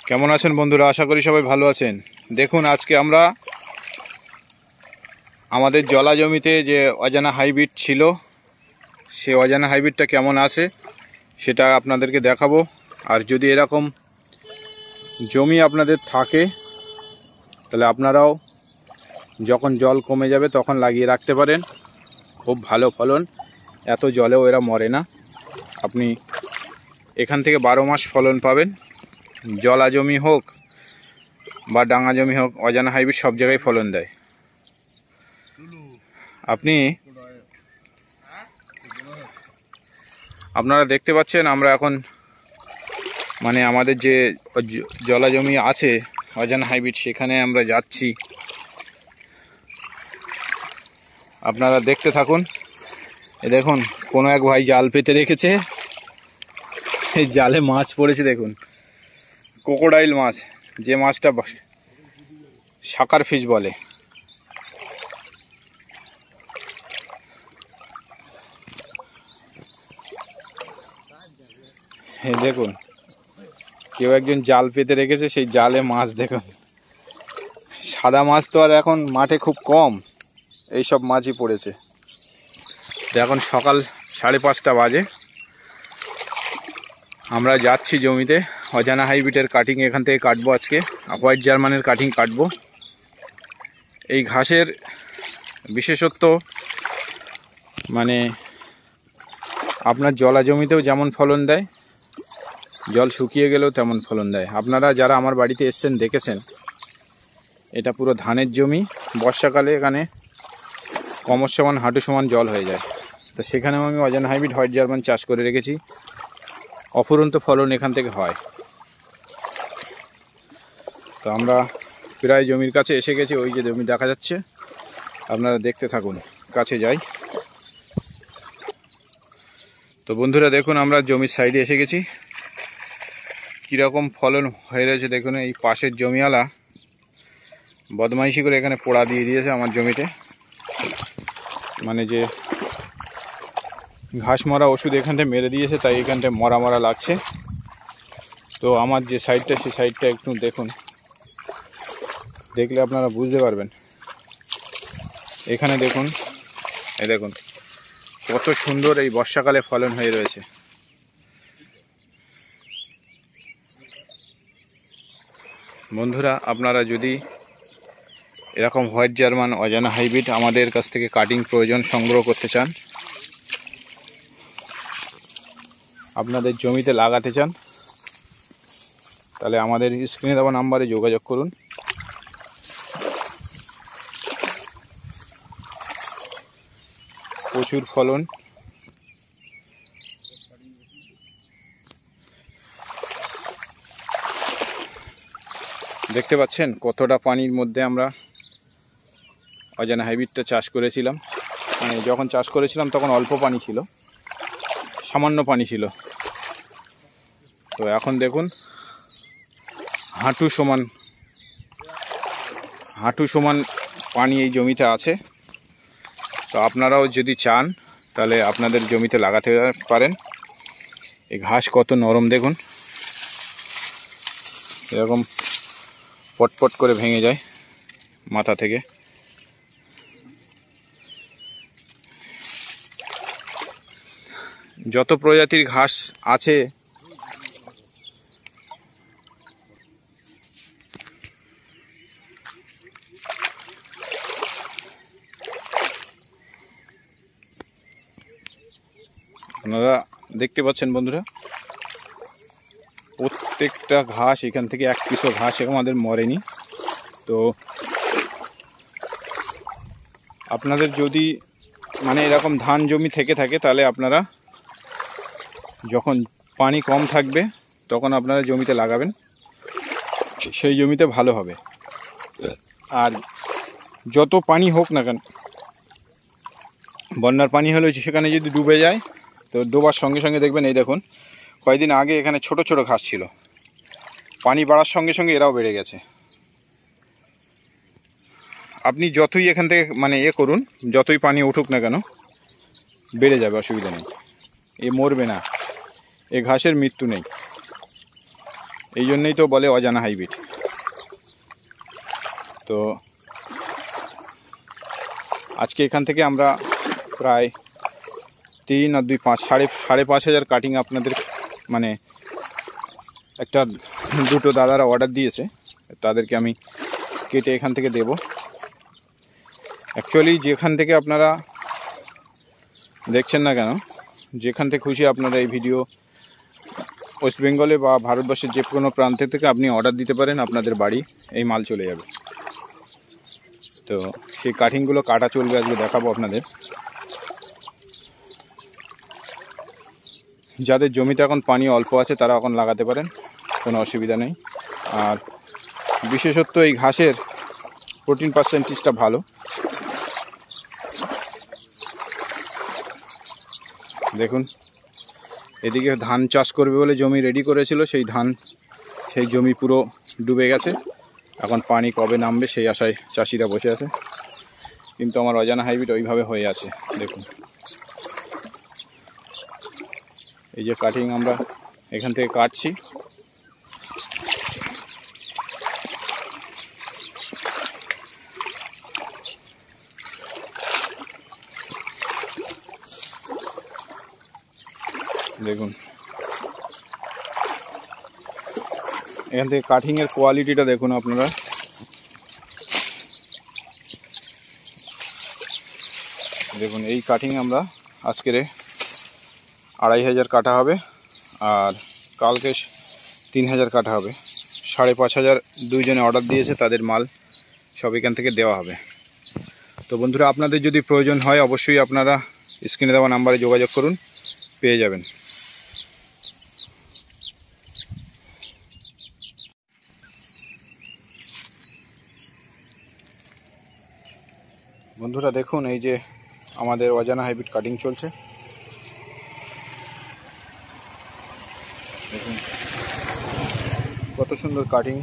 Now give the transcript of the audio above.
কেমন আছেন বন্ধুরা? আশা করি সবাই ভালো আছেন। দেখুন, আজকে আমরা আমাদের জলা জমিতে যে অজানা হাইব্রিড ছিল, সে অজানা হাইব্রিডটা কেমন আছে সেটা আপনাদেরকে দেখাবো। আর যদি এরকম জমি আপনাদের থাকে তাহলে আপনারাও যখন জল কমে যাবে তখন লাগিয়ে রাখতে পারেন। খুব ভালো ফলন, এত জলেও এরা মরে না। আপনি এখান থেকে 12 মাস ফলন পাবেন। জলা জমি হোক বা ডাঙা জমি হোক, অজানা হাইব্রিড সব জায়গায় ফলন দেয়। আপনারা দেখতে পাচ্ছেন আমরা এখন আমাদের যে জলা জমি আছে অজানা হাইব্রিড, সেখানে আমরা যাচ্ছি। আপনারা দেখতে থাকুন। এ দেখুন, কোনো এক ভাই জাল পেতে রেখেছে, এই জালে মাছ পড়েছে। দেখুন, ক্রোকোডাইল মাছ, যে মাছটা শাকার ফিশ বলে। এই দেখুন, কেউ একজন জাল পেতে রেখেছে, সেই জালে মাছ। দেখুন, সাদা মাছ তো আর এখন মাঠে খুব কম, এইসব মাছই পড়েছে। এখন সকাল 5:30 বাজে, আমরা যাচ্ছি জমিতে। অজানা হাইব্রিডের কাটিং এখান থেকে কাটবো আজকে, হোয়াইট জার্মানের কাটিং কাটবো। এই ঘাসের বিশেষত্ব আপনার জলা জমিতেও যেমন ফলন দেয়, জল শুকিয়ে গেলেও তেমন ফলন দেয়। আপনারা যারা আমার বাড়িতে এসছেন দেখেছেন, এটা পুরো ধানের জমি। বর্ষাকালে এখানে কমর সমান, হাঁটু সমান জল হয়ে যায়। তো সেখানেও আমি অজানা হাইব্রিড হোয়াইট জার্মান চাষ করে রেখেছি। অফুরন্ত ফলন এখান থেকে হয়। তো আমরা প্রায় জমির কাছে এসে গেছি। ওই যে জমি দেখা যাচ্ছে, আপনারা দেখতে থাকুন, কাছে যাই। তো বন্ধুরা দেখুন, আমরা জমির সাইডে এসে গেছি। কীরকম ফলন হয়ে রয়েছে দেখুন। এই পাশের জমিওয়ালা বদমাইশি করে এখানে পোড়া দিয়ে দিয়েছে আমার জমিতে। যে ঘাস মরা ওষুধ এখানটায় মেরে দিয়েছে, তাই এখানটায় মরা মরা লাগছে। তো আমার যে সাইডটা, সেই সাইডটা একটু দেখুন, দেখলে আপনারা বুঝতে পারবেন। এখানে দেখুন, এই দেখুন কত সুন্দর এই বর্ষাকালে ফলন হয়ে রয়েছে। বন্ধুরা, আপনারা যদি এরকম হোয়াইট জার্মান অজানা হাইব্রিড আমাদের কাছ থেকে কাটিং প্রয়োজন সংগ্রহ করতে চান, আপনাদের জমিতে লাগাতে চান, তাহলে আমাদের স্ক্রিনে দেওয়া নাম্বারে যোগাযোগ করুন। প্রচুর ফলন। দেখতে পাচ্ছেন কতটা পানির মধ্যে আমরা অজানা হাইব্রিডটা চাষ করেছিলাম। যখন চাষ করেছিলাম তখন অল্প পানি ছিল, সামান্য পানি ছিল। তো এখন দেখুন হাঁটু সমান পানি এই জমিতে আছে। তো আপনারাও যদি চান তাহলে আপনাদের জমিতে লাগাতে পারেন। এই ঘাস কত নরম দেখুন, এরকম পটপট করে ভেঙে যায় মাথা থেকে। যত প্রজাতির ঘাস আছে আপনারা দেখতে পাচ্ছেন বন্ধুরা, প্রত্যেকটা ঘাস এখান থেকে এক পিসও ঘাস আমাদের মরেনি। তো আপনাদের যদি এরকম ধান জমি থেকে থাকে, তাহলে আপনারা যখন পানি কম থাকবে তখন আপনারা জমিতে লাগাবেন, সেই জমিতে ভালো হবে। আর যত পানি হোক না কেন, বন্যার পানি হলে সেখানে যদি ডুবে যায়, তো ডোবার সঙ্গে সঙ্গে দেখবেন, এই দেখুন কয়েকদিন আগে এখানে ছোট ছোট ঘাস ছিল, পানি বাড়ার সঙ্গে সঙ্গে এরাও বেড়ে গেছে। আপনি যতই এখান থেকে করুন, যতই পানি উঠুক না কেন, বেড়ে যাবে, অসুবিধা নেই। এ মরবে না, এ ঘাসের মৃত্যু নেই। এই জন্যই তো বলে অজানা হাইব্রিড। তো আজকে এখান থেকে আমরা প্রায় 3 আর 2 5 5.5 কাটিং আপনাদের মানে একটা দুটো দাদারা অর্ডার দিয়েছে, তাদেরকে আমি কেটে এখান থেকে দেব। অ্যাকচুয়ালি যেখান থেকে আপনারা দেখছেন না কেন, যেখান থেকে খুশি আপনারা এই ভিডিও ওয়েস্ট বেঙ্গলে বা ভারতবর্ষের যে কোনো প্রান্ত থেকে আপনি অর্ডার দিতে পারেন, আপনাদের বাড়ি এই মাল চলে যাবে। তো সেই কাটিংগুলো কাটা চলবে, আজকে দেখাবো আপনাদের। যাদের জমিতে এখন পানি অল্প আছে তারা এখন লাগাতে পারেন, কোনো অসুবিধা নেই। আর বিশেষত এই ঘাসের প্রোটিন পার্সেন্টেজটা ভালো। দেখুন, এদিকে ধান চাষ করবে বলে জমি রেডি করেছিল, সেই জমি পুরো ডুবে গেছে। এখন পানি কবে নামবে সেই আশায় চাষিরা বসে আছে, কিন্তু আমার অজানা হাইব্রিড ওইভাবে হয়ে আছে। দেখুন, এই যে কাটিং আমরা এখান থেকে কাটছি, দেখুন এখান থেকে কাটিংয়ের কোয়ালিটিটা দেখুন আপনারা। দেখুন, এই কাটিং আমরা আজকের 2,500 কাটা হবে, আর কালকে 3,000 কাটা হবে। 5,500 দুইজনে অর্ডার দিয়েছে, তাদের মাল সব এখান থেকে দেওয়া হবে। তো বন্ধুরা, আপনাদের যদি প্রয়োজন হয় অবশ্যই আপনারা স্ক্রিনে দেওয়া নাম্বারে যোগাযোগ করুন, পেয়ে যাবেন। বন্ধুরা দেখুন, এই যে আমাদের অজানা হাইব্রিড কাটিং চলছে। দেখুন কত সুন্দর কাটিং।